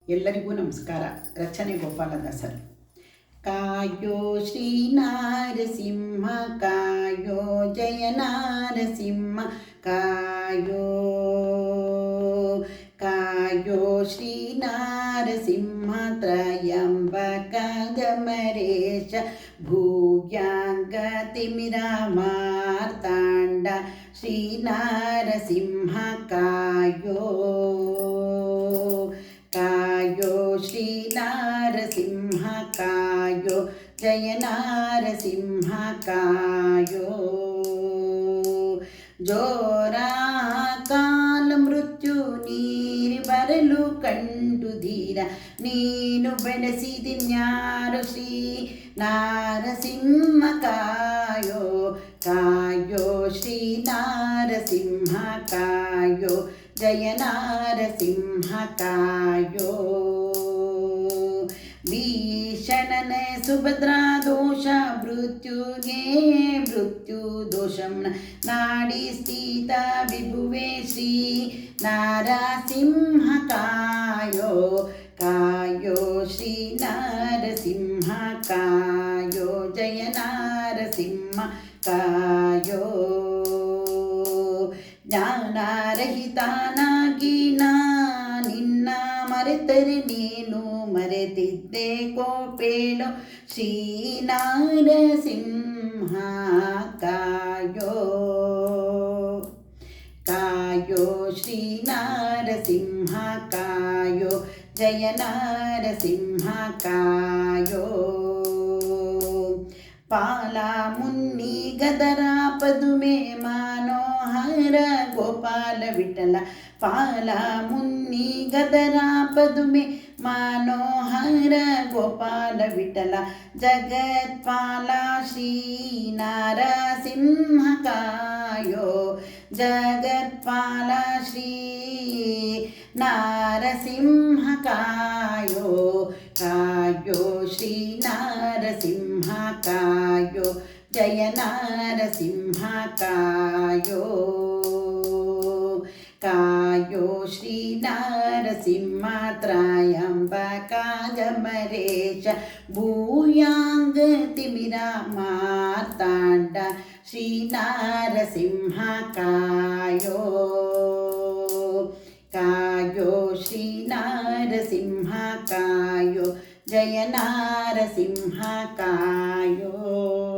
ಎಲ್ಲರಿಗೂ ನಮಸ್ಕಾರ. ರಚನೆ ಗೋಪಾಲದಾಸರು. ಕಾಯೋ ಶ್ರೀ ನಾರಸಿಂಹ ಕಾಯೋ, ಜಯ ನಾರಸಿಂಹ ಕಾಯೋ. ಕಾಯೋ ಶ್ರೀ ನಾರಸಿಂಹ ತ್ರಯಂಬಕ ಗಮರೇಶ ಭೂಯಾಂಗ ತಿಮಿರ ಮಾರ್ತಾಂಡ ಶ್ರೀ ನಾರಸಿಂಹ ಕಾಯೋ. ಕಾಯೋ ಶ್ರೀ ನಾರಸಿಂಹ ಕಾಯೋ, ಜಯ ನಾರಸಿಂಹ ಕಾಯೋ. ಜೋರ ಕಾಲ ಮೃತ್ಯು ನೀರಿ ಬರಲು ಕಂಡು ಧೀರ ನೀನು ಬೆಳೆಸಿದಿನ್ಯಾರು ಶ್ರೀ ನಾರಸಿಂಹ ಕಾಯೋ. ಕಾಯೋ ಶ್ರೀ ನಾರಸಿಂಹ ಕಾಯೋ, ಜಯ ನಾರಸಿಂಹ ಕಾಯೋ. ಭೀಷಣನ ಸುಭದ್ರಾ ದೋಷ ಮೃತ್ಯುಗೆ ಮೃತ್ಯು ದೋಷಂ ನಾಡಿ ಸ್ಥಿತ ವಿಭುವೆ ಶ್ರೀ ನಾರಸಿಂಹ ಕಾಯೋ. ಕಾಯೋ ಶ್ರೀ ನಾರಸಿಂಹ ಕಾಯೋ, ಜಯ ನಾರಸಿಂಹ ಕಾಯೋ. ಜ್ಞಾನರಹಿತನಾಗಿ ನಿನ್ನ ಮರೆತರೆ ನೀನು ಮರೆತಿದ್ದೆ ಕೋಪೇಳೋ ಶ್ರೀ ನಾರಸಿಂಹ ಕಾಯೋ. ಕಾಯೋ ಶ್ರೀ ನಾರಸಿಂಹ ಕಾಯೋ, ಜಯ ನಾರಸಿಂಹ ಕಾಯೋ. ಪಾಲ ಮುನ್ನಿ ಗದರ ಪದುಮೆ ಮನೋಹರ ಗೋಪಾಲ ವಿಠಲ. ಪಾಲ ಮುನ್ನಿ ಗದರ ಪದುಮೆ ಮನೋಹರ ಗೋಪಾಲ ವಿಠಲ. ಜಗತ್ಪಾಲ ಶ್ರೀ ನಾರಸಿಂಹ ಕಾಯೋ. ಜಗತ್ಪಾಲ ಶ್ರೀ ನಾರಸಿಂಹ ಕಾಯೋ. ಕಾಯೋ ಶ್ರೀ ನಾರಸಿಂಹ ಕಾಯೋ, ಜಯ ನಾರಸಿಂಹ ಕಾಯೋ. ಕಾಯೋ ಶ್ರೀ ನಾರಸಿಂಹ ತ್ರಯಂಬಕ ಗಮರೇಶ ಭೂಯಾಂಗ ತಿಮಿರ ಮಾರ್ತಾಂಡ ಶ್ರೀ ನಾರಸಿಂಹ ಕಾಯೋ. ಕಾಯೋ ಶ್ರೀ ನಾರಸಿಂಹ ಕಾಯೋ, ಜಯ ನಾರಸಿಂಹ ಕಾಯೋ.